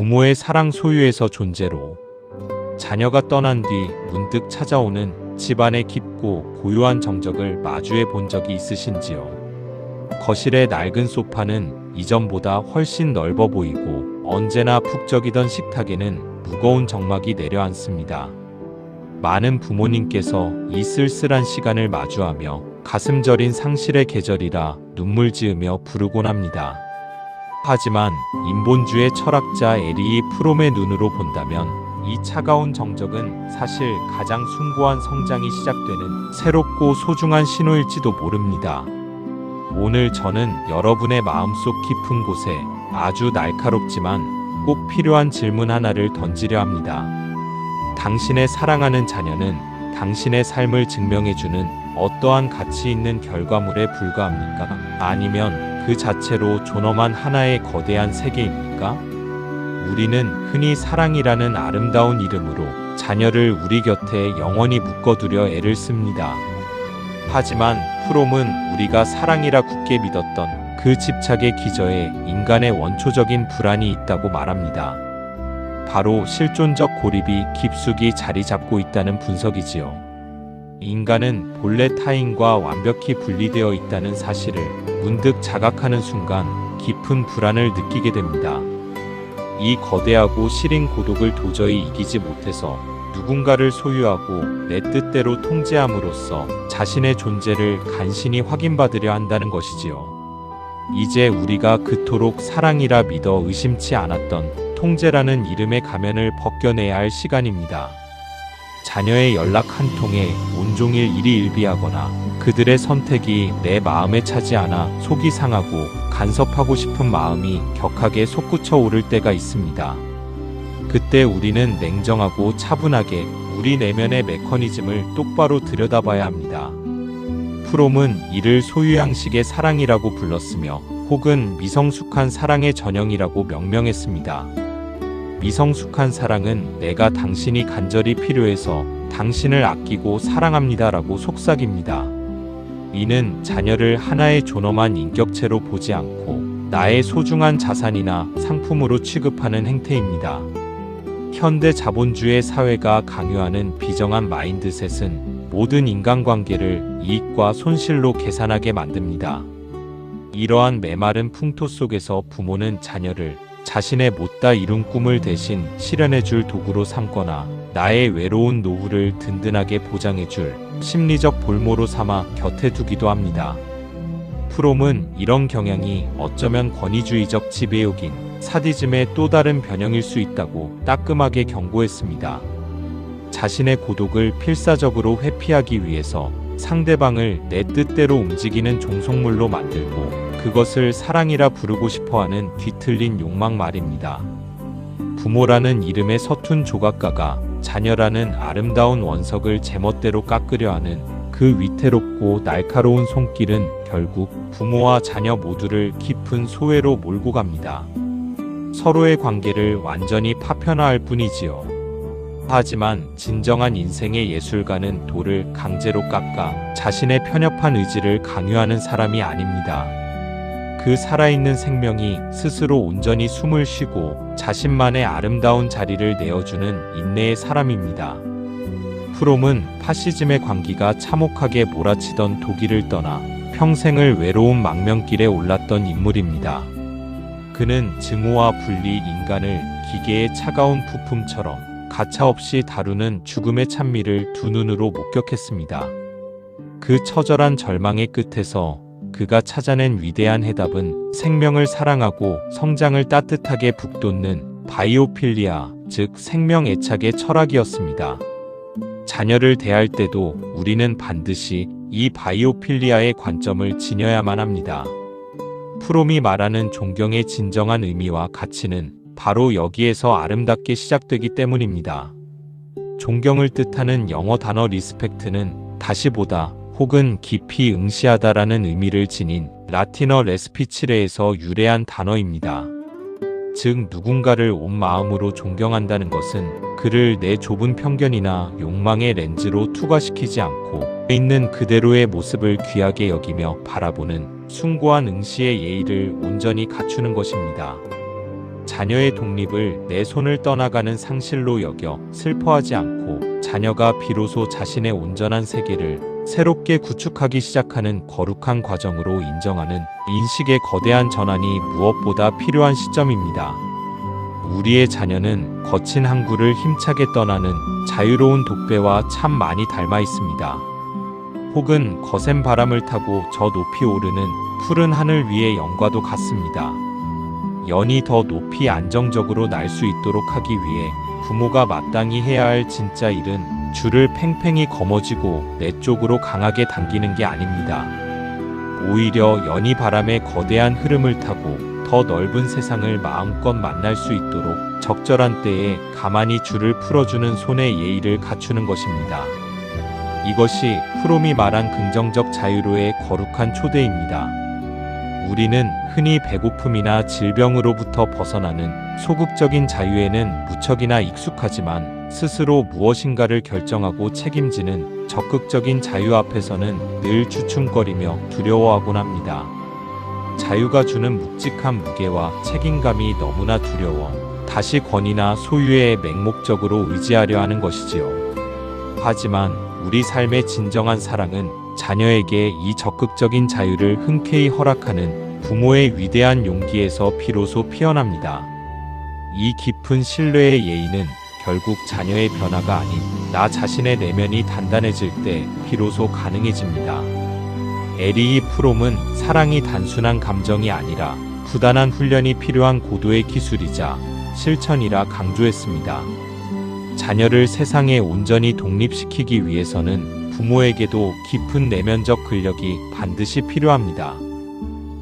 부모의 사랑 소유에서 존재로 자녀가 떠난 뒤 문득 찾아오는 집안의 깊고 고요한 정적을 마주해 본 적이 있으신지요? 거실의 낡은 소파는 이전보다 훨씬 넓어 보이고 언제나 북적이던 식탁에는 무거운 정막이 내려앉습니다. 많은 부모님께서 이 쓸쓸한 시간을 마주하며 가슴 저린 상실의 계절이라 눈물 지으며 부르곤 합니다. 하지만 인본주의 철학자 에리히 프롬의 눈으로 본다면 이 차가운 정적은 사실 가장 숭고한 성장이 시작되는 새롭고 소중한 신호일지도 모릅니다. 오늘 저는 여러분의 마음속 깊은 곳에 아주 날카롭지만 꼭 필요한 질문 하나를 던지려 합니다. 당신의 사랑하는 자녀는 당신의 삶을 증명해주는 어떠한 가치 있는 결과물에 불과합니까? 아니면 그 자체로 존엄한 하나의 거대한 세계입니까? 우리는 흔히 사랑이라는 아름다운 이름으로 자녀를 우리 곁에 영원히 묶어두려 애를 씁니다. 하지만 프롬은 우리가 사랑이라 굳게 믿었던 그 집착의 기저에 인간의 원초적인 불안이 있다고 말합니다. 바로 실존적 고립이 깊숙이 자리 잡고 있다는 분석이지요. 인간은 본래 타인과 완벽히 분리되어 있다는 사실을 문득 자각하는 순간 깊은 불안을 느끼게 됩니다. 이 거대하고 시린 고독을 도저히 이기지 못해서 누군가를 소유하고 내 뜻대로 통제함으로써 자신의 존재를 간신히 확인받으려 한다는 것이지요. 이제 우리가 그토록 사랑이라 믿어 의심치 않았던 통제라는 이름의 가면을 벗겨내야 할 시간입니다. 자녀의 연락 한 통에 온종일 일희일비하거나 그들의 선택이 내 마음에 차지 않아 속이 상하고 간섭하고 싶은 마음이 격하게 솟구쳐 오를 때가 있습니다. 그때 우리는 냉정하고 차분하게 우리 내면의 메커니즘을 똑바로 들여다봐야 합니다. 프롬은 이를 소유양식의 사랑이라고 불렀으며 혹은 미성숙한 사랑의 전형이라고 명명했습니다. 미성숙한 사랑은 내가 당신이 간절히 필요해서 당신을 아끼고 사랑합니다라고 속삭입니다. 이는 자녀를 하나의 존엄한 인격체로 보지 않고 나의 소중한 자산이나 상품으로 취급하는 행태입니다. 현대 자본주의 사회가 강요하는 비정한 마인드셋은 모든 인간관계를 이익과 손실로 계산하게 만듭니다. 이러한 메마른 풍토 속에서 부모는 자녀를 자신의 못다 이룬 꿈을 대신 실현해줄 도구로 삼거나 나의 외로운 노후를 든든하게 보장해줄 심리적 볼모로 삼아 곁에 두기도 합니다. 프롬은 이런 경향이 어쩌면 권위주의적 지배욕인 사디즘의 또 다른 변형일 수 있다고 따끔하게 경고했습니다. 자신의 고독을 필사적으로 회피하기 위해서 상대방을 내 뜻대로 움직이는 종속물로 만들고 그것을 사랑이라 부르고 싶어하는 뒤틀린 욕망 말입니다. 부모라는 이름의 서툰 조각가가 자녀라는 아름다운 원석을 제멋대로 깎으려 하는 그 위태롭고 날카로운 손길은 결국 부모와 자녀 모두를 깊은 소외로 몰고 갑니다. 서로의 관계를 완전히 파편화할 뿐이지요. 하지만 진정한 인생의 예술가는 돌을 강제로 깎아 자신의 편협한 의지를 강요하는 사람이 아닙니다. 그 살아있는 생명이 스스로 온전히 숨을 쉬고 자신만의 아름다운 자리를 내어주는 인내의 사람입니다. 프롬은 파시즘의 광기가 참혹하게 몰아치던 독일을 떠나 평생을 외로운 망명길에 올랐던 인물입니다. 그는 증오와 분리 인간을 기계의 차가운 부품처럼 가차없이 다루는 죽음의 찬미를 두 눈으로 목격했습니다. 그 처절한 절망의 끝에서 그가 찾아낸 위대한 해답은 생명을 사랑하고 성장을 따뜻하게 북돋는 바이오필리아, 즉 생명 애착의 철학이었습니다. 자녀를 대할 때도 우리는 반드시 이 바이오필리아의 관점을 지녀야만 합니다. 프롬이 말하는 존경의 진정한 의미와 가치는 바로 여기에서 아름답게 시작되기 때문입니다. 존경을 뜻하는 영어 단어 리스펙트는 다시 보다 혹은 깊이 응시하다라는 의미를 지닌 라틴어 레스피치레에서 유래한 단어입니다. 즉 누군가를 온 마음으로 존경한다는 것은 그를 내 좁은 편견이나 욕망의 렌즈로 투과시키지 않고 있는 그대로의 모습을 귀하게 여기며 바라보는 숭고한 응시의 예의를 온전히 갖추는 것입니다. 자녀의 독립을 내 손을 떠나가는 상실로 여겨 슬퍼하지 않고 자녀가 비로소 자신의 온전한 세계를 새롭게 구축하기 시작하는 거룩한 과정으로 인정하는 인식의 거대한 전환이 무엇보다 필요한 시점입니다. 우리의 자녀는 거친 항구를 힘차게 떠나는 자유로운 독배와 참 많이 닮아 있습니다. 혹은 거센 바람을 타고 저 높이 오르는 푸른 하늘 위의 연과도 같습니다. 연이 더 높이 안정적으로 날 수 있도록 하기 위해 부모가 마땅히 해야 할 진짜 일은 줄을 팽팽히 거머쥐고 내 쪽으로 강하게 당기는 게 아닙니다. 오히려 연이 바람의 거대한 흐름을 타고 더 넓은 세상을 마음껏 만날 수 있도록 적절한 때에 가만히 줄을 풀어주는 손의 예의를 갖추는 것입니다. 이것이 프롬이 말한 긍정적 자유로의 거룩한 초대입니다. 우리는 흔히 배고픔이나 질병으로부터 벗어나는 소극적인 자유에는 무척이나 익숙하지만 스스로 무엇인가를 결정하고 책임지는 적극적인 자유 앞에서는 늘 주춤거리며 두려워하곤 합니다. 자유가 주는 묵직한 무게와 책임감이 너무나 두려워 다시 권위나 소유에 맹목적으로 의지하려 하는 것이지요. 하지만 우리 삶의 진정한 사랑은 자녀에게 이 적극적인 자유를 흔쾌히 허락하는 부모의 위대한 용기에서 비로소 피어납니다. 이 깊은 신뢰의 예의는 결국 자녀의 변화가 아닌 나 자신의 내면이 단단해질 때 비로소 가능해집니다. 에리히 프롬은 사랑이 단순한 감정이 아니라 부단한 훈련이 필요한 고도의 기술이자 실천이라 강조했습니다. 자녀를 세상에 온전히 독립시키기 위해서는 부모에게도 깊은 내면적 근력이 반드시 필요합니다.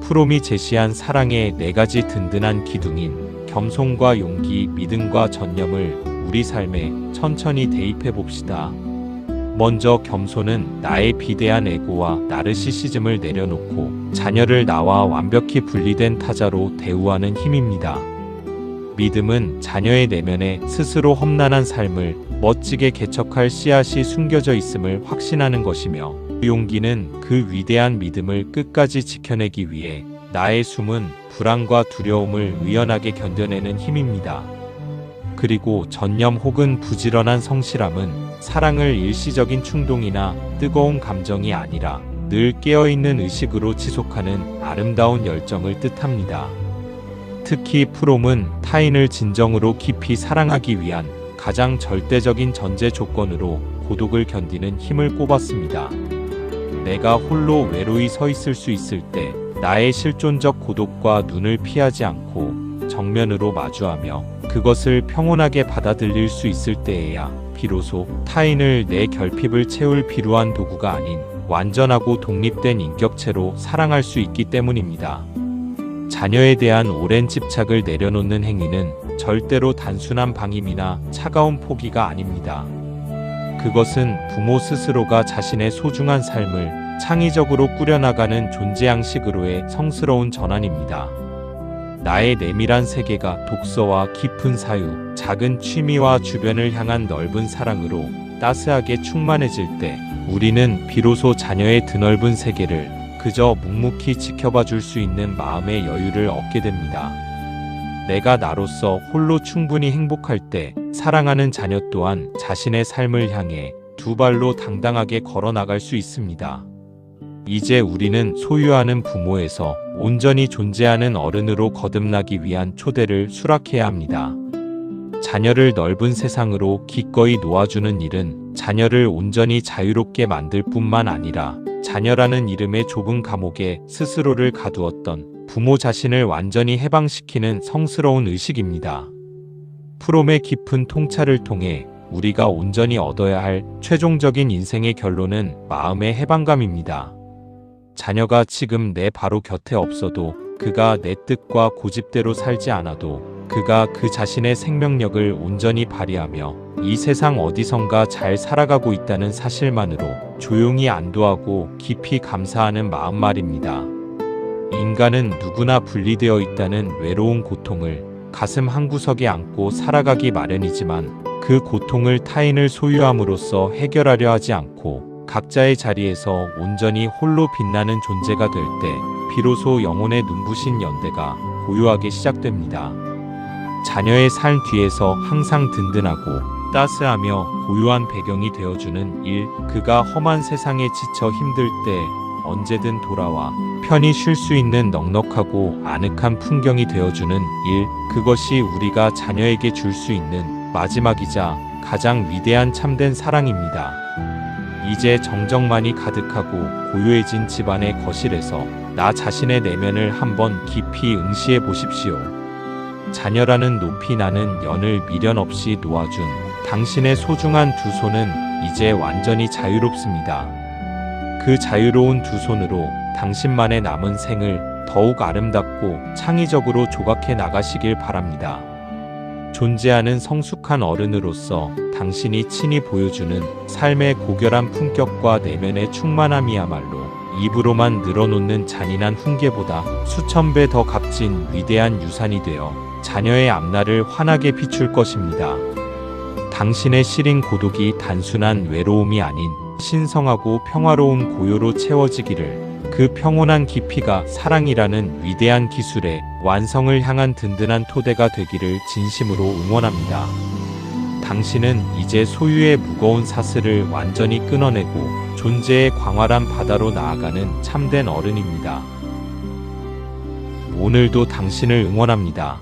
프롬이 제시한 사랑의 4가지 든든한 기둥인 겸손과 용기, 믿음과 전념을 우리 삶에 천천히 대입해 봅시다. 먼저 겸손은 나의 비대한 에고와 나르시시즘을 내려놓고 자녀를 나와 완벽히 분리된 타자로 대우하는 힘입니다. 믿음은 자녀의 내면에 스스로 험난한 삶을 멋지게 개척할 씨앗이 숨겨져 있음을 확신하는 것이며, 용기는 그 위대한 믿음을 끝까지 지켜내기 위해 나의 숨은 불안과 두려움을 의연하게 견뎌내는 힘입니다. 그리고 전념 혹은 부지런한 성실함은 사랑을 일시적인 충동이나 뜨거운 감정이 아니라 늘 깨어있는 의식으로 지속하는 아름다운 열정을 뜻합니다. 특히 프롬은 타인을 진정으로 깊이 사랑하기 위한 가장 절대적인 전제 조건으로 고독을 견디는 힘을 꼽았습니다. 내가 홀로 외로이 서 있을 수 있을 때 나의 실존적 고독과 눈을 피하지 않고 정면으로 마주하며 그것을 평온하게 받아들일 수 있을 때에야 비로소 타인을 내 결핍을 채울 비루한 도구가 아닌 완전하고 독립된 인격체로 사랑할 수 있기 때문입니다. 자녀에 대한 오랜 집착을 내려놓는 행위는 절대로 단순한 방임이나 차가운 포기가 아닙니다. 그것은 부모 스스로가 자신의 소중한 삶을 창의적으로 꾸려나가는 존재 양식으로의 성스러운 전환입니다. 나의 내밀한 세계가 독서와 깊은 사유, 작은 취미와 주변을 향한 넓은 사랑으로 따스하게 충만해질 때 우리는 비로소 자녀의 드넓은 세계를 그저 묵묵히 지켜봐 줄 수 있는 마음의 여유를 얻게 됩니다. 내가 나로서 홀로 충분히 행복할 때 사랑하는 자녀 또한 자신의 삶을 향해 두 발로 당당하게 걸어 나갈 수 있습니다. 이제 우리는 소유하는 부모에서 온전히 존재하는 어른으로 거듭나기 위한 초대를 수락해야 합니다. 자녀를 넓은 세상으로 기꺼이 놓아주는 일은 자녀를 온전히 자유롭게 만들 뿐만 아니라 자녀라는 이름의 좁은 감옥에 스스로를 가두었던 부모 자신을 완전히 해방시키는 성스러운 의식입니다. 프롬의 깊은 통찰을 통해 우리가 온전히 얻어야 할 최종적인 인생의 결론은 마음의 해방감입니다. 자녀가 지금 내 바로 곁에 없어도, 그가 내 뜻과 고집대로 살지 않아도, 그가 그 자신의 생명력을 온전히 발휘하며 이 세상 어디선가 잘 살아가고 있다는 사실만으로 조용히 안도하고 깊이 감사하는 마음 말입니다. 인간은 누구나 분리되어 있다는 외로운 고통을 가슴 한구석에 안고 살아가기 마련이지만 그 고통을 타인을 소유함으로써 해결하려 하지 않고 각자의 자리에서 온전히 홀로 빛나는 존재가 될 때 비로소 영혼의 눈부신 연대가 고요하게 시작됩니다. 자녀의 삶 뒤에서 항상 든든하고 따스하며 고요한 배경이 되어주는 일. 그가 험한 세상에 지쳐 힘들 때 언제든 돌아와 편히 쉴 수 있는 넉넉하고 아늑한 풍경이 되어주는 일. 그것이 우리가 자녀에게 줄 수 있는 마지막이자 가장 위대한 참된 사랑입니다. 이제 정적만이 가득하고 고요해진 집안의 거실에서 나 자신의 내면을 한번 깊이 응시해 보십시오. 자녀라는 높이 나는 연을 미련 없이 놓아준 당신의 소중한 두 손은 이제 완전히 자유롭습니다. 그 자유로운 두 손으로 당신만의 남은 생을 더욱 아름답고 창의적으로 조각해 나가시길 바랍니다. 존재하는 성숙한 어른으로서 당신이 친히 보여주는 삶의 고결한 품격과 내면의 충만함이야말로 입으로만 늘어놓는 잔인한 훈계보다 수천 배 더 값진 위대한 유산이 되어 자녀의 앞날을 환하게 비출 것입니다. 당신의 시린 고독이 단순한 외로움이 아닌 신성하고 평화로운 고요로 채워지기를, 그 평온한 깊이가 사랑이라는 위대한 기술의 완성을 향한 든든한 토대가 되기를 진심으로 응원합니다. 당신은 이제 소유의 무거운 사슬을 완전히 끊어내고 존재의 광활한 바다로 나아가는 참된 어른입니다. 오늘도 당신을 응원합니다.